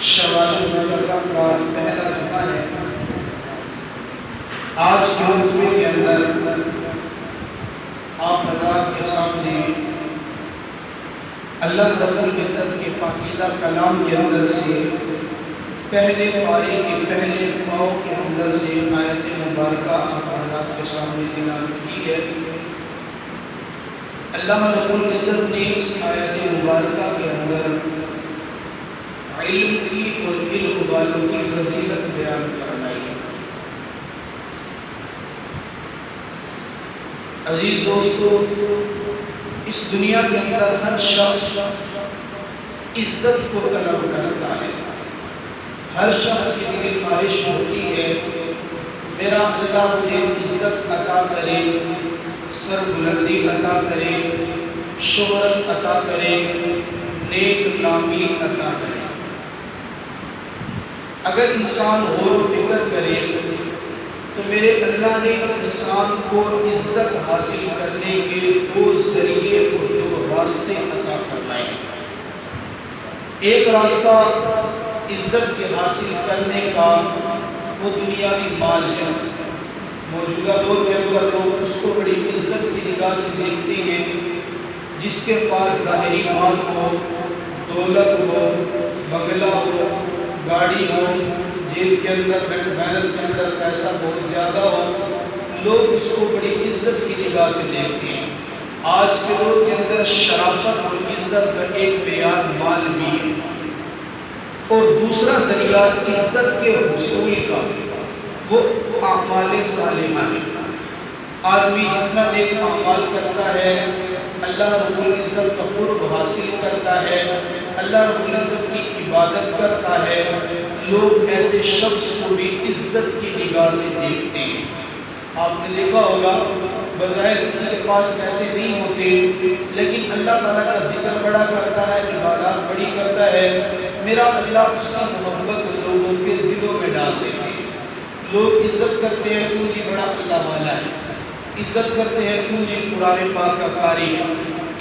شوال المحرم کا پہلا جمعہ ہے۔ آج کے خطبے کے اندر آپ حضرات کے سامنے اللہ رب العزت کے پاکیزہ کلام کے اندر سے پہلے پارے کے پہلے پاؤں کے اندر سے آیت مبارکہ آپ حضرات کے سامنے تلاوت کی ہے۔ اللہ رب العزت نے اس آیت مبارکہ کے اندر علم کی اور علم والوں کی فضیلت بیان فرمائی ہے۔ عزیز دوستو، اس دنیا کے اندر ہر شخص عزت کو طلب کرتا ہے۔ ہر شخص کے لیے خواہش ہوتی ہے میرا اللہ مجھے عزت عطا کرے، سربلندی عطا کرے، شہرت عطا کرے، نیک نامی عطا کرے۔ اگر انسان غور و فکر کرے تو میرے اللہ نے انسان کو عزت حاصل کرنے کے دو ذریعے اور دو راستے عطا فرمائے ہیں۔ ایک راستہ عزت کے حاصل کرنے کا وہ دنیاوی مال ہے۔ موجودہ دور کے اندر لوگ اس کو بڑی عزت کی نگاہ سے دیکھتے ہیں۔ جس کے پاس ظاہری مال ہو، دولت ہو، بنگلہ ہو، گاڑی ہو، جیب کے اندر بینک بیلنس کے اندر پیسہ بہت زیادہ ہو، لوگ اس کو بڑی عزت کی نگاہ سے دیکھتے ہیں۔ آج کے دور کے اندر شرافت اور عزت کا ایک معیار مال بھی ہے، اور دوسرا ذریعہ عزت کے حصول کا وہ اعمال صالحہ ہے۔ آدمی جتنا نیک اعمال کرتا ہے اللہ رب العزت کا قرب حاصل کرتا ہے، اللہ رب العزت کی عبادت کرتا ہے، لوگ ایسے شخص کو بھی عزت کی نگاہ سے دیکھتے ہیں۔ آپ نے دیکھا ہوگا بظاہر کسی کے پاس پیسے نہیں ہوتے لیکن اللہ تعالیٰ کا ذکر بڑا کرتا ہے، عبادات بڑی کرتا ہے، میرا اللہ اس کی محبت لوگوں کے دلوں میں ڈال دیتے ہیں۔ لوگ عزت کرتے ہیں کیوں جی بڑا اللہ والا ہے، عزت کرتے ہیں کیوں جی قرآن پاک کا قاری ہے،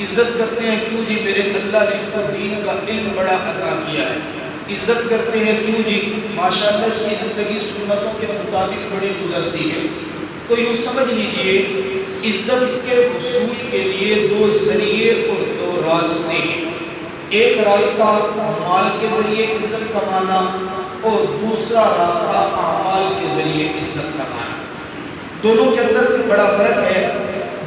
عزت کرتے ہیں کیوں جی میرے اللہ نے اس کو دین کا علم بڑا عطا کیا ہے، عزت کرتے ہیں کیوں جی ماشاءاللہ اس کی زندگی سنتوں کے مطابق بڑی گزرتی ہے۔ تو یوں سمجھ لیجئے عزت کے حصول کے لیے دو ذریعے اور دو راستے ہیں۔ ایک راستہ مال کے ذریعے عزت کمانا اور دوسرا راستہ اعمال کے ذریعے عزت کمانا۔ دونوں کے اندر کوئی بڑا فرق ہے۔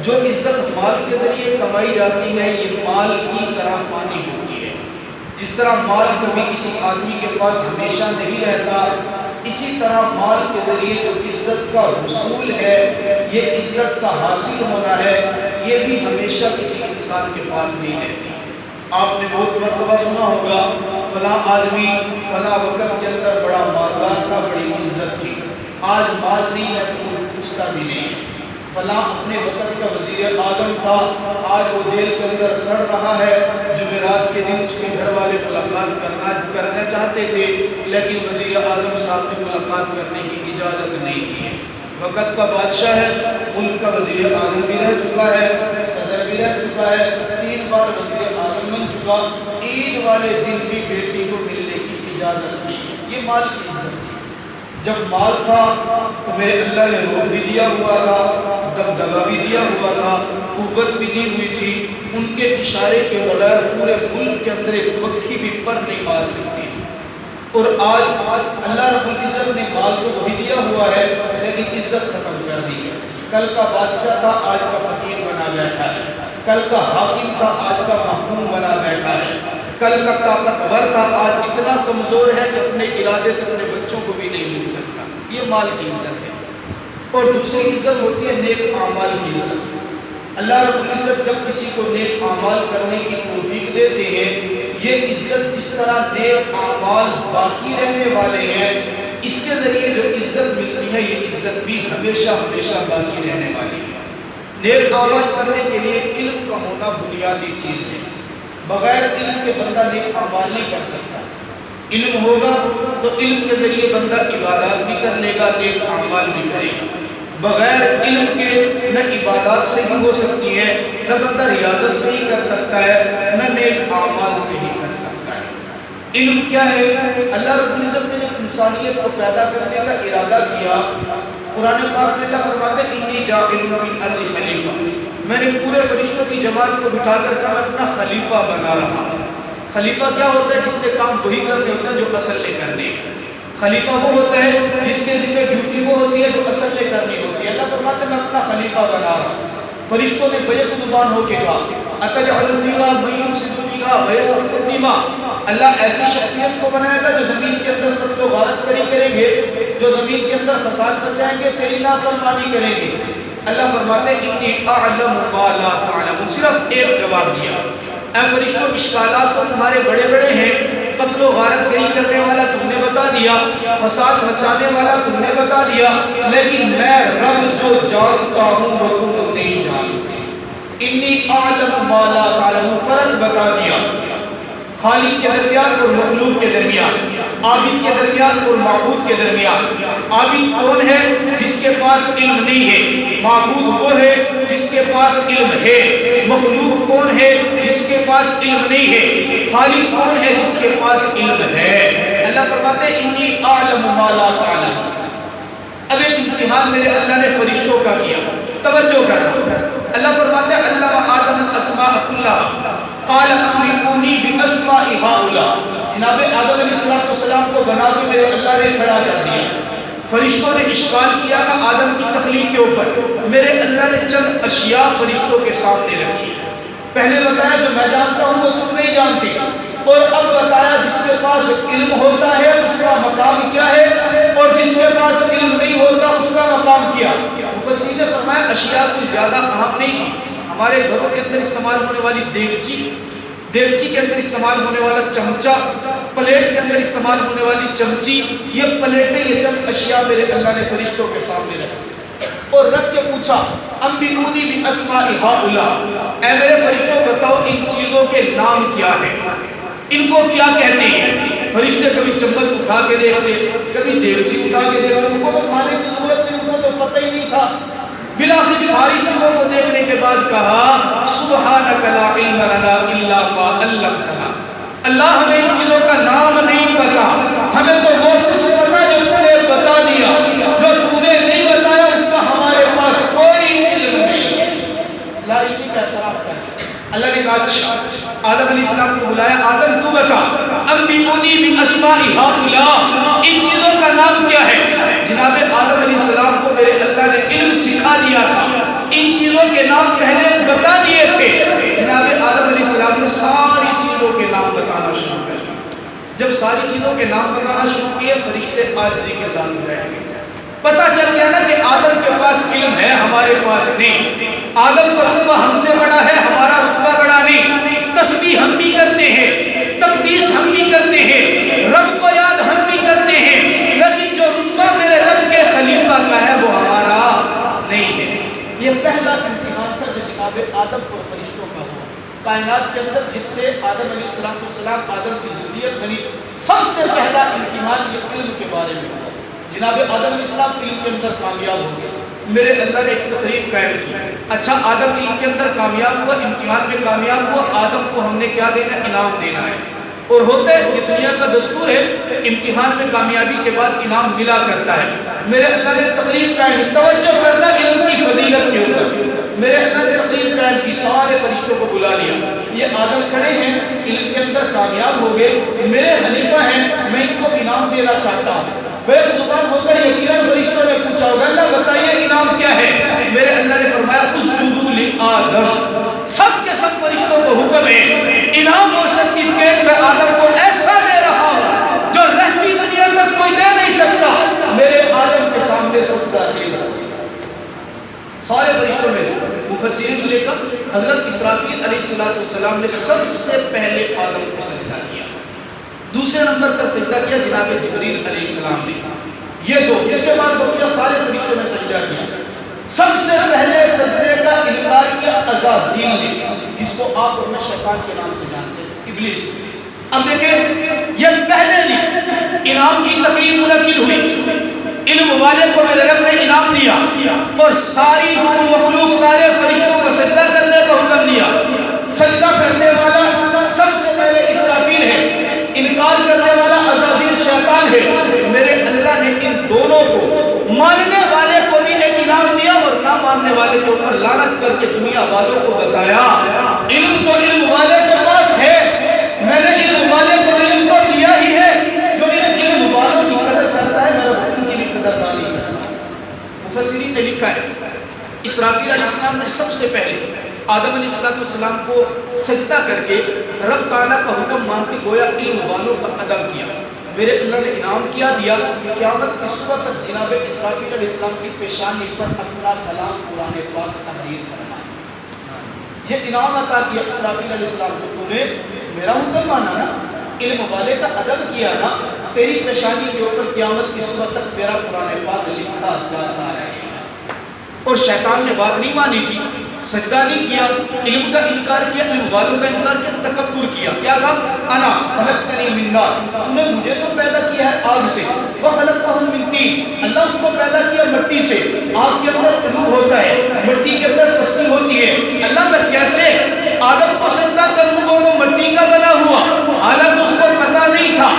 جو عزت مال کے ذریعے کمائی جاتی ہے یہ مال کی طرح فانی ہوتی ہے۔ جس طرح مال کبھی کسی آدمی کے پاس ہمیشہ نہیں رہتا، اسی طرح مال کے ذریعے جو عزت کا حصول ہے، یہ عزت کا حاصل ہونا ہے، یہ بھی ہمیشہ کسی انسان کے پاس نہیں رہتی۔ آپ نے بہت مرتبہ سنا ہوگا فلاں آدمی فلاں وقت کے اندر بڑا مالدار تھا، بڑی عزت تھی، آج مال نہیں ہے تو کوئی پوچھتا بھی نہیں ہے۔ فلاں اپنے وقت کا وزیر اعظم تھا، آج وہ جیل کے اندر سڑ رہا ہے، جمعرات کے دن اس کے گھر والے ملاقات کرنا چاہتے تھے لیکن وزیر اعظم صاحب نے ملاقات کرنے کی اجازت نہیں دی ہے۔ وقت کا بادشاہ ہے، ملک کا وزیر اعظم بھی رہ چکا ہے، صدر بھی رہ چکا ہے، 3 بار وزیر اعظم بن چکا، عید والے دن بھی بیٹی کو ملنے کی اجازت نہیں ہے۔ یہ مال کی عزت تھی۔ جب مال تھا تو میرے اللہ نے روح بھی دیا ہوا تھا، دبدبہ بھی دیا ہوا تھا، قوت بھی دی ہوئی تھی، ان کے اشارے کے بغیر پورے ملک کے اندر ایک مکھی بھی پر نہیں مار سکتی تھی۔ اور آج اللہ رب العزت نے مال تو وہی دیا ہوا ہے لیکن عزت ختم کر دی ہے۔ کل کا بادشاہ تھا آج کا فقیر بنا بیٹھا ہے، کل کا حاکم تھا آج کا محکوم بنا بیٹھا ہے، کل کا طاقتور تھا آج اتنا کمزور ہے کہ اپنے ارادے سے اپنے بچوں کو بھی نہیں مل سکتا۔ یہ مال کی عزت ہے۔ اور دوسری عزت ہوتی ہے نیک اعمال کی عزت۔ اللہ رب العزت جب کسی کو نیک اعمال کرنے کی توفیق دیتے ہیں، یہ عزت جس طرح نیک اعمال باقی رہنے والے ہیں، اس کے ذریعے جو عزت ملتی ہے یہ عزت بھی ہمیشہ ہمیشہ باقی رہنے والی ہے۔ نیک اعمال کرنے کے لیے علم کا ہونا بنیادی چیز ہے۔ بغیر علم کے بندہ نیک اعمال نہیں کر سکتا۔ علم ہوگا تو علم کے ذریعے بندہ عبادات بھی کر لے گا، نیک اعمال بھی کرے گا۔ بغیر علم کے نہ عبادات صحیح ہو سکتی ہے، نہ بندہ ریاضت صحیح کر سکتا ہے، نہ نیک اعمال صحیح کر سکتا ہے۔ علم کیا ہے؟ اللہ رب العزت نے جب انسانیت کو پیدا کرنے کا ارادہ کیا، قرآن پاک میں اللہ فرماتے ہیں انی جاعل فی الارض خلیفہ، میں نے پورے فرشتوں کی جماعت کو بٹھا کر کہا میں اپنا خلیفہ بنا رہا ہوں۔ خلیفہ کیا ہوتا ہے؟ جس کے کام وہی کرنے ہوتا ہے جو اصل نے کرنے ہیں۔ خلیفہ وہ ہوتا ہے جس کے ذمہ ڈیوٹی وہ ہوتی ہے جو اصل نے کرنی ہوتی ہے۔ اللہ فرماتے ہیں میں اپنا خلیفہ بنا رہا ہوں۔ فرشتوں نے بیک زبان ہو کے کہا اتجعل فیہا من یفسد فیہا ویسفک الدماء، اللہ ایسی شخصیت کو بنائے گا جو زمین کے اندر قتل و غارت کریں گے، جو زمین کے اندر فساد مچائیں گے، تیری نافرمانی کریں گے۔ اللہ فرماتے ہیں انی اعلم ما لا تعلمون، صرف ایک جواب دیا، اے فرشتوں اشکالات تو تمہارے بڑے بڑے ہیں، قتل و غارت گری کرنے والا تم نے بتا دیا، فساد مچانے والا تم نے بتا دیا، لیکن میں رب جو جانتا ہوں وہ تم نہیں جانتے۔ انی اعلم ما لا تعلمون، فرق بتا دیا خالق کے درمیان اور مخلوق کے درمیان، عابد کے درمیان اور معبود کے درمیان۔ عابد کون ہے؟ جس کے پاس علم نہیں ہے۔ معبود وہ ہے جس کے پاس علم ہے۔ مخلوق کون ہے؟ جس کے پاس علم نہیں ہے۔ خالق کون ہے؟ جس کے پاس علم ہے۔ اللہ فرماتے ہیں انی اعلم ما لا تعلمون۔ اب ایک امتحان میرے اللہ نے فرشتوں کا کیا، توجہ کرنا۔ اللہ فرماتے ہیں علم آدم الاسماء کلها قال انبئونی باسماء هؤلاء، جناب آدم علیہ السلام کو بنا کے میرے اللہ نے کھڑا کر دیا۔ فرشتوں نے اشکال کیا کہ آدم کی تخلیق کے اوپر، میرے اللہ نے چند اشیاء فرشتوں کے سامنے رکھی۔ پہلے بتایا جو میں جانتا ہوں وہ تم نہیں جانتے، اور اب بتایا جس کے پاس علم ہوتا ہے اس کا مقام کیا ہے، اور جس کے پاس علم نہیں ہوتا اس کا مقام کیا۔ مفسرین نے فرمایا اشیاء کوئی زیادہ اہم نہیں تھی۔ ہمارے گھروں کے اندر استعمال ہونے والی دیگچی کے اندر استعمال ہونے والا چمچہ، پلیٹ کے اندر استعمال ہونے والی چمچی، یہ پلیٹیں، یہ چند اشیاء میرے اللہ نے فرشتوں کے سامنے رکھی اور رکھ کے پوچھا انبئونی باسماء هؤلاء، اے میرے فرشتوں بتاؤ ان چیزوں کے نام کیا ہیں، ان کو کیا کہتے ہیں۔ فرشتے کبھی چمچ اٹھا کے دیکھتے، کبھی دیگچی اٹھا کے دیکھتے، ان کو تو کھانے کی ضرورت نہیں، ان کو تو پتہ ہی نہیں تھا۔ بلاخر ساری چیزوں کو دیکھنے کے بعد کہا سبحانک لا علم لنا الا ما علمتنا، اللہ ہمیں ان چیزوں کا نام نہیں پتا، ہمیں تو وہ کچھ پتا جو تو نے بتا دیا، جو تو نے نہیں بتایا اس کا ہمارے پاس کوئی علم نہیں ہے۔ لا علمی کا اعتراف کر اللہ نے کہا اچھا، آدم علیہ السلام کو بلایا، آدم تو بتا انبئونی باسماء هؤلاء، ان چیزوں کا نام کیا ہے۔ جناب آدم علیہ السلام کو میرے اللہ نے علم سکھا دیا تھا، ان چیزوں کے نام پہلے بتا دیے تھے۔ جناب آدم علیہ السلام نے ساری چیزوں کے نام بتانا شروع کر دیا۔ جب ساری چیزوں کے نام بتانا شروع کیے، فرشتے عاجزی کے ساتھ بیٹھ گئے۔ پتہ چل گیا نا کہ آدم کے پاس علم ہے، ہمارے پاس نہیں۔ آدم کا رتبہ ہم سے بڑا ہے، ہمارا رتبہ بڑا نہیں۔ تسبیح ہم بھی کرتے ہیں، تقدیس ہم بھی کرتے ہیں، رب کو یاد ہم بھی کرتے ہیں، لیکن جو رتبہ میرے رب کے خلیفہ کا ہے وہ ہمارا نہیں ہے۔ یہ پہلا امتحان تھا جو جناب آدم اور فرشتوں کا ہوا۔ کائنات کے اندر جن سے آدم علیہ السلام آدم کی ذریت بنی، سب سے پہلا امتحان یہ علم کے بارے میں ہوا۔ جناب آدم علیہ السلام علم کے اندر کامیاب ہو گئے۔ میرے اللہ نے ایک تقریب قائم کی، اچھا آدم علم کے اندر کامیاب ہوا، امتحان میں کامیاب ہوا، آدم کو ہم نے کیا دینا؟ انعام دینا ہے۔ اور ہوتا ہے یہ دنیا کا دستور ہے، امتحان میں کامیابی کے بعد انعام ملا کرتا ہے۔ میرے اللہ نے تقریب قائم، توجہ کرنا علم کی فضیلت کے اوپر، میرے اللہ نے تقریب قائم کی، سارے فرشتوں کو بلا لیا۔ یہ آدم کھڑے ہیں، علم کے اندر کامیاب ہو گئے، میرے خلیفہ ہیں، میں ان کو انعام دینا چاہتا ہوں۔ بے زبان ہو کر یقیناً فرشتوں نے پوچھا ہوگا اللہ بتائیے انعام کیا ہے۔ میرے اللہ نے فرمایا اسجدوا لآدم، سب کے سب فرشتوں کو حکم ہے، انعام اور سرٹیفکیٹ میں آدم کو ایسا دے رہا ہوں جو رہتی دنیا تک کوئی دے نہیں سکتا۔ میرے آدم کے سامنے سجدہ کیا، سارے فرشتوں میں مفسرین لے کر حضرت اسرافیل علیہ السلام نے سب سے پہلے آدم کو سجدہ کیا، دوسرے نمبر پر سجدہ کیا جناب جبریل علیہ السلام نے، یہ دو، اس کے بعد بقیہ سارے فرشتوں نے سجدہ کیا۔ سب سے پہلے سجدے کا انکار کیا عزازیل نے، جس کو آپ اور میں شیطان کے نام سے جانتے ہیں، ابلیس۔ اب دیکھیں یہ پہلے دن انعام کی تقریب منعقد ہوئی، علم والے کو میرے رب نے انعام دیا اور ساری مخلوق سارے فرشتوں کو سجدہ کرنے کا حکم دیا۔ سجدہ کرنے والا سب سے پہلے اسرافیل ہے، انکار لعنت کر کے دنیا والوں کو بتایا علم تو علم والے کے پاس ہے، میں نے علم والے کو علم تو دیا ہی ہے، جو علم والوں کی قدر کرتا ہے میرا حکم کی بھی قدردانی کرتا ہے۔ مفسرین نے لکھا ہے اسرافیل علیہ السلام نے سب سے پہلے آدم علیہ السلام کو سجدہ کر کے رب تعالیٰ کا حکم مانتے گویا علم والوں کا ادب کیا۔ میرے اللہ نے انعام کیا دیا، قیامت کی صبح تک جناب اسرافیل علیہ السلام کی پیشانی پر اپنا کلام قرآن پاک تحریر فرمایا۔ یہ انعام عطا کیا اسرافیل علیہ السلام کو، تو نے میرا حکم مانا نا، علم والے کا ادب کیا نا، تیری پیشانی کے اوپر قیامت کی صبح تک میرا قرآن پاک لکھا جاتا رہے گا۔ اور شیطان نے بات نہیں مانی تھی، سجدہ نہیں کیا، علم کا انکار کیا، علم والوں کا انکار کیا، تکبر کیا۔ کیا کہا؟ انا خلقتنی من نار، تم نے مجھے تو پیدا کیا ہے آگ سے، وخلقتہ من طین، اللہ اس کو پیدا کیا مٹی سے، آگ کے اندر طلوع ہوتا ہے، مٹی کے اندر پستی ہوتی ہے، اللہ میں کیسے آدم کو سجدہ کر لوں، وہ تو مٹی کا بنا ہوا، حالانکہ اس کو پتا نہیں تھا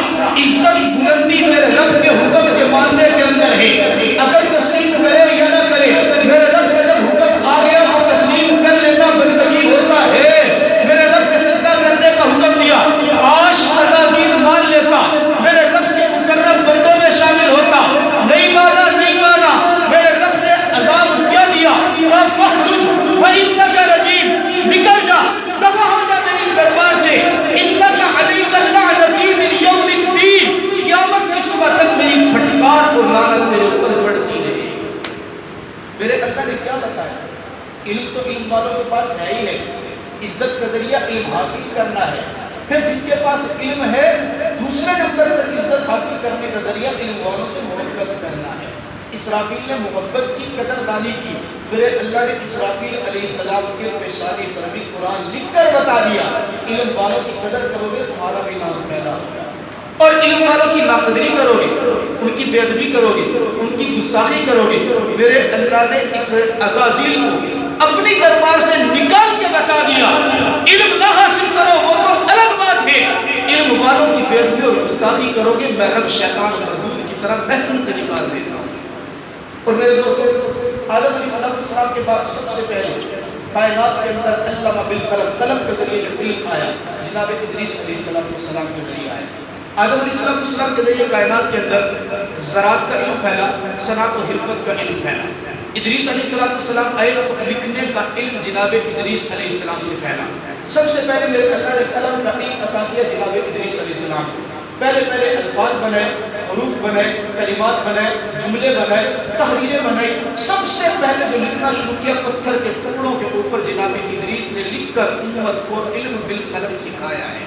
عزت بلندی میرے رب کے حکم کے ماننے کے اندر ہے، اگر تسلیم کرے یا نہ کرے، میرے رب کا جب حکم آ گیا تو تسلیم کر لینا بندگی ہوتا ہے۔ میرے رب نے سجدہ کرنے کا حکم دیا، کاش عزازیل مان لیتا، میرے رب کے مقرب بندوں میں شامل ہوتا، نہیں مانا، نہیں مانا، میرے رب نے عذاب کیا دیا، فَخْرُجْ فَإِنَّكَ رَجِيمٌ، نکل جا، دفع ہو جا میری دربار سے، إِنَّكَ عَلَيْكَ اللَّعْنَةُ مِنْ يَوْمِ الدِّينِ، قیامت کی صبح تک میری پھٹکار اور لعنت میرے اوپر پڑتی رہے۔ میرے اللہ نے کیا بتایا؟ علم تو علم والوں کے پاس ہے ہی ہے، عزت کا ذریعہ علم حاصل کرنا ہے، پھر جن کے پاس علم ہے دوسرے نمبر پر عزت حاصل کرنے کا ذریعہ علم والوں سے محبت کرنا ہے۔ اسرافیل نے محبت کی، قدردانی کی، میرے اللہ نے اسرافیل علیہ السلام کے پیشانی پر بھی قرآن لکھ کر بتا دیا، علم والوں کی قدر کرو گے تمہارا بھی نام پیدا ہوگا، اور علم والوں کی ناقدری کرو گے، ان کی بے ادبی کرو گے، ان کی گستاخی کرو گے، میرے اللہ نے اس عزازیل کو اپنی دربار سے نکال کے بتا دیا، علم نہ حاصل کرو وہ تو الگ بات ہے، علم والوں کی بے ادبی اور گستاخی کرو گے میں رب شیطان مردود کی طرح محفل سے نکال دیتا ہوں۔ اور میرے دوستو، آدم علیہ السلام کے بعد سب سے پہلے کائنات کے اندر علم بالقلم، قلم کے ذریعے جو علم آیا جناب ادریس علیہ السلام کے ذریعے آیا۔ آدم علیہ السلام کے ذریعے کائنات کے اندر زراعت کا علم پھیلا، صنعت و حرفت کا علم پھیلا۔ ادریس علیہ السلام آئے تو لکھنے کا علم جناب ادریس علیہ السلام سے پھیلا۔ سب سے پہلے میرے اللہ نے قلم کا علم عطا کیا جناب ادریس علیہ السلام کو۔ پہلے الفاظ بنے، حروف بنے، کلمات بنے، جملے بنے، تحریریں بنائی۔ سب سے پہلے جو لکھنا شروع کیا پتھر کے ٹکڑوں کے اوپر جناب ادریس نے لکھ کر امت کو علم بالقلم سکھایا ہے۔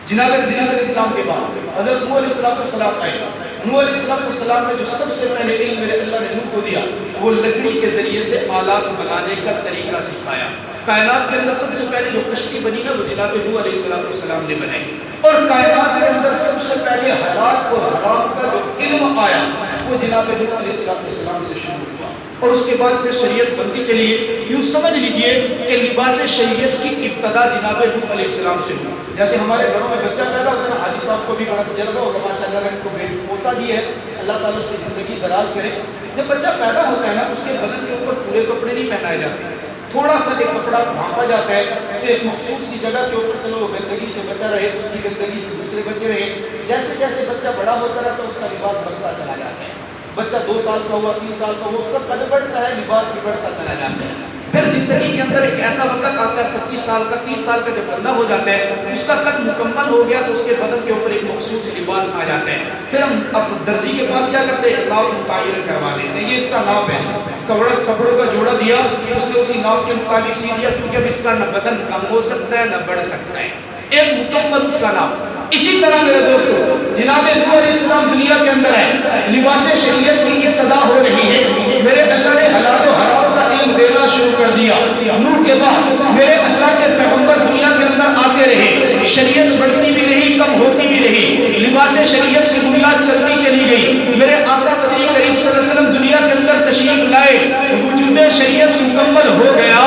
جناب ادریس علیہ السلام کے بعد حضرت نوح علیہ السلام آئے۔ نوح علیہ السلام نے جو سب سے پہلے علم میرے اللہ نے نوح کو دیا وہ لکڑی کے ذریعے سے آلات بنانے کا طریقہ سکھایا۔ کائنات کے اندر سب سے پہلے جو کشتی بنی ہے وہ جناب نوح علیہ السلام نے بنائی، اور کائنات کے اندر سب سے پہلے حلال اور حرام کا جو علم آیا وہ جناب نوح علیہ السلام سے شروع ہوا، اور اس کے بعد پھر شریعت بنتی چلی ہے۔ یوں سمجھ لیجئے کہ لباس شریعت کی ابتدا جناب نوح علیہ السلام سے ہوئی۔ جیسے ہمارے گھروں میں بچہ پیدا ہوتا ہے نا، حاجی صاحب کو بھی بڑا تجربہ ہوگا، ماشاءاللہ نے ان کو پوتا دی ہے، اللہ تعالیٰ اس کی زندگی دراز کرے۔ جب بچہ پیدا ہوتا ہے نا اس کے بدن کے اوپر پورے کپڑے نہیں پہنائے جاتے، تھوڑا سا ایک کپڑا ڈھانپا جاتا ہے، ایک مخصوص سی جگہ کے اوپر چلو گندگی سے بچا رہے، اس کی گندگی سے دوسرے بچے رہے۔ جیسے جیسے بچہ بڑا ہوتا رہتا ہے اس کا لباس بڑھتا چلا جاتا ہے، بچہ 2 سال کا ہوا، 3 سال کا ہوا، اس کا قد بڑھتا ہے، لباس بھی بڑھتا چلا جاتا ہے۔ پھر زندگی کے اندر ایک ایسا وقت آتا ہے 25 سال کا، 30 سال کا جب بندہ ہو جاتا ہے، اس کا قد مکمل ہو گیا تو اس کے بدن کے اوپر ایک مخصوص لباس آ جاتا ہے۔ پھر ہم اب درزی کے پاس کیا کرتے ہیں، ایک ناپ متعین کروا دیتے ہیں، یہ اس کا ناپ ہے، کپڑوں کا جوڑا دیا، اس نے اسی ناپ کے مطابق سی دیا، کیونکہ اب اس کا نہ بدن کم ہو سکتا ہے نہ بڑھ سکتا ہے، ایک مکمل اس کا ناپ۔ اسی طرح میرے دوستو جناب نوح علیہ السلام دنیا کے اندر ہے، لباس شریعت کی ابتدا ہو رہی ہے، میرے اللہ نے حلال و حرام کا علم دینا شروع کر دیا۔ نوح کے بعد میرے اللہ کے پیغمبر دنیا کے اندر آتے رہے، شریعت بڑھتی بھی رہی کم ہوتی بھی رہی، لباس شریعت کی بنیاد چلتی چلی گئی۔ میرے آقا مدنی کریم صلی اللہ علیہ وسلم دنیا کے اندر تشریف لائے، وجود شریعت مکمل ہو گیا،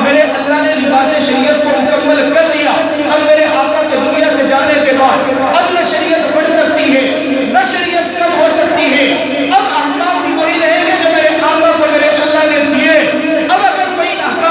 میرے اللہ نے لباس شریعت کو مکمل کر دیا۔ اب میرے آقا کے دنیا سے جانے کے بعد اب نہ شریعت بڑھ سکتی ہے نہ شریعت کم ہو سکتی ہے، اب احکام بھی وہی رہیں گے جو میرے آقا کو میرے اللہ نے دیے۔ اب اگر کوئی احکام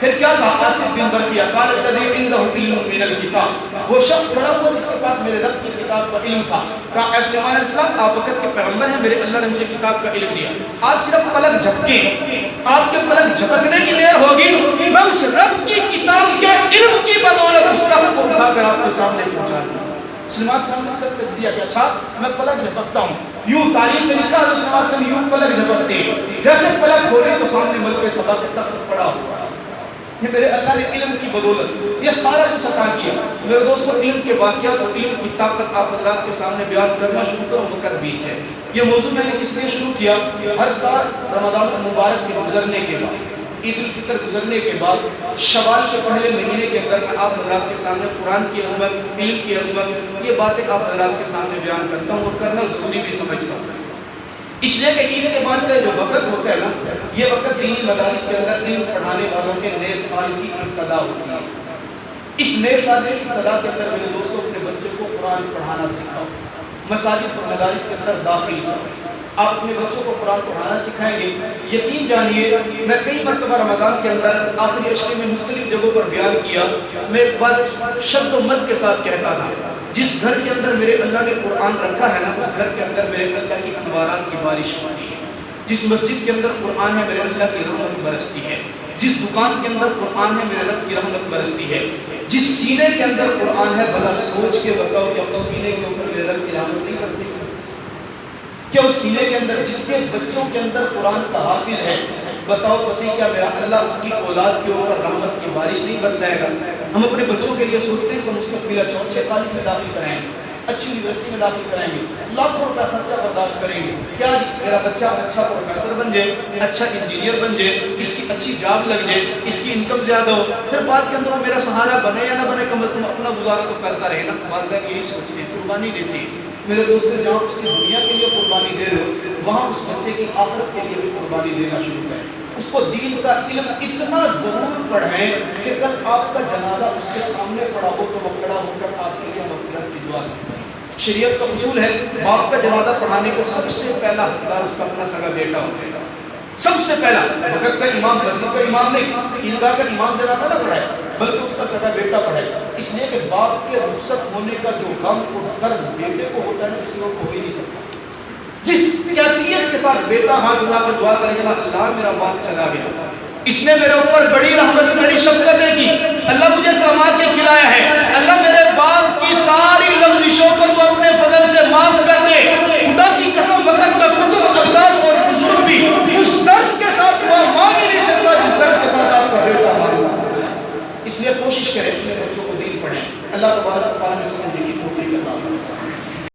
پھر کیا کہا؟ آصف بن برقیہ قال الذی عنده علم من الکتاب، وہ شخص کھڑا ہوا جس کے پاس میرے رب کی کتاب کا علم تھا. کہا اے سلیمان علیہ السلام آپ وقت کے پیغمبر ہیں، میرے اللہ نے مجھے کتاب کا علم دیا. آپ صرف پلک جھپکیں، آپ کے پلک جھپکنے کی دیر ہوگی، میں اس رب کی کتاب کے علم کی بدولت اس تخت کو اٹھا کر آپ کے سامنے پہنچا دوں. سلیمان صلی اللہ علیہ وسلم نے صرف تجزیہ کیا، اچھا میں پلک جھپکتا ہوں. یوں تاریخ میں لکھا ہے صلی اللہ علیہ وسلم یوں پلک جھپکتے ہیں، جیسے پلک کھولے تو سامنے ملک سبا کا تخت پڑا ہوا. یہ میرے اللہ نے علم کی بدولت یہ سارا کچھ عطا کیا. میرے دوستوں علم کے واقعات اور علم کی طاقت آپ حضرات کے سامنے بیان کرنا شروع کرو، وقت بیچ ہے. یہ موضوع میں نے کس لیے شروع کیا؟ ہر سال رمضان المبارک کے گزرنے کے بعد، عید الفطر گزرنے کے بعد، شوال کے پہلے مہینے کے اندر میں آپ حضرات کے سامنے قرآن کی عظمت، علم کی عظمت، یہ باتیں آپ حضرات کے سامنے بیان کرتا ہوں اور کرنا ضروری بھی سمجھتا ہوں. اس لیے کہ عید کے بعد کا جو وقت ہوتا ہے نا، یہ وقت دینی مدارس کے اندر علم پڑھانے والوں کے نئے سال کی ابتدا ہوتی ہے. اس نئے سال کی ابتدا کے اندر میرے دوستوں اپنے بچوں کو قرآن پڑھانا سکھاؤ، مساجد اور مدارس کے اندر داخل کرو. آپ اپنے بچوں کو قرآن پڑھانا سکھائیں گے. یقین جانیے میں کئی مرتبہ رمضان کے اندر آخری عشرے میں مختلف جگہوں پر بیان کیا، میں ایک بات شد و مد کے ساتھ کہتا تھا، جس گھر کے اندر میرے اللہ نے قرآن رکھا ہے نا، اس گھر کے اندر میرے اللہ کی انوارات کی بارش ہوتی ہے. جس مسجد کے اندر قرآن ہے میرے اللہ کی رحمت برستی ہے. جس دکان کے اندر قرآن ہے میرے رب کی رحمت برستی ہے. جس سینے کے اندر قرآن ہے بھلا سوچ کے بتاؤ کہ اس سینے کے اوپر میرے رب کی رحمت نہیں برستی؟ کیا اس سینے کے اندر جس کے بچوں کے اندر قرآن کا حافظ ہے، بتاؤ اسے کیا میرا اللہ اس کی اولاد کے اوپر رحمت کی بارش نہیں برسائے گا؟ ہم اپنے بچوں کے لیے سوچتے ہیں کہ ہم اس کو پہلا اچھے کالج میں داخل کرائیں گے، اچھی یونیورسٹی میں داخل کرائیں گے، لاکھوں روپے خرچہ برداشت کریں گے. کیا میرا بچہ اچھا پروفیسر بن جائے، اچھا انجینئر بن جائے، اس کی اچھی جاب لگ جائے، اس کی انکم زیادہ ہو، پھر بعد کے اندر وہ میرا سہارا بنے یا نہ بنے، کم از کم اپنا گزارا تو کرتا رہے نا. والدہ یہی سوچتے ہیں، قربانی دیتے ہیں. میرے دوستوں جہاں اس کی دنیا کے لیے قربانی دے رہے ہو، وہاں اس بچے کی آخرت کے لیے بھی قربانی دینا شروع کریں. اس کو دین کا علم اتنا ضرور پڑھائیں کہ کل آپ کا جنازہ اس کے سامنے پڑا ہو تو وہ کھڑا ہو کر آپ کے لیے مغفرت کی دعا کرے. شریعت کا اصول ہے باپ کا جنازہ پڑھانے کا سب سے پہلا حقدار اس کا اپنا سگا بیٹا ہوتا ہے. سب سے پہلا وقت کا امام، مسجد کا امام نہیں، عیدگاہ کا امام جنازہ نہ پڑھائے بلکہ اس کا سگا بیٹا پڑھائے. اس لیے کہ باپ کے رخصت ہونے کا جو غم اور درد بیٹے کو ہوتا ہے نا، کسی کو ہو ہی نہیں سکتا. جس کیفیت کے ساتھ بیٹا ہاتھ اٹھا کر دعا کرے گا اللہ میرا باپ چلا گیا، اس نے میرے اوپر بڑی رحمت بڑی شفقتیں کی، اللہ مجھے کما کے کھلایا ہے، اللہ میرے باپ کی ساری لغزشوں کو تو اپنے فضل سے معاف کر دے. خدا کی قسم وقت کا کتب اقدار اور بزرگ بھی اس درد کے ساتھ وہ مانگ ہی نہیں سکتا جس درد کے ساتھ آپ کا بیٹا مانگتا ہے. اس لیے کوشش کریں اپنے بچوں کو دین پڑھیں. اللہ تبارک و تعالیٰ نے سمجھنے کی توفیق عطا فرمائے.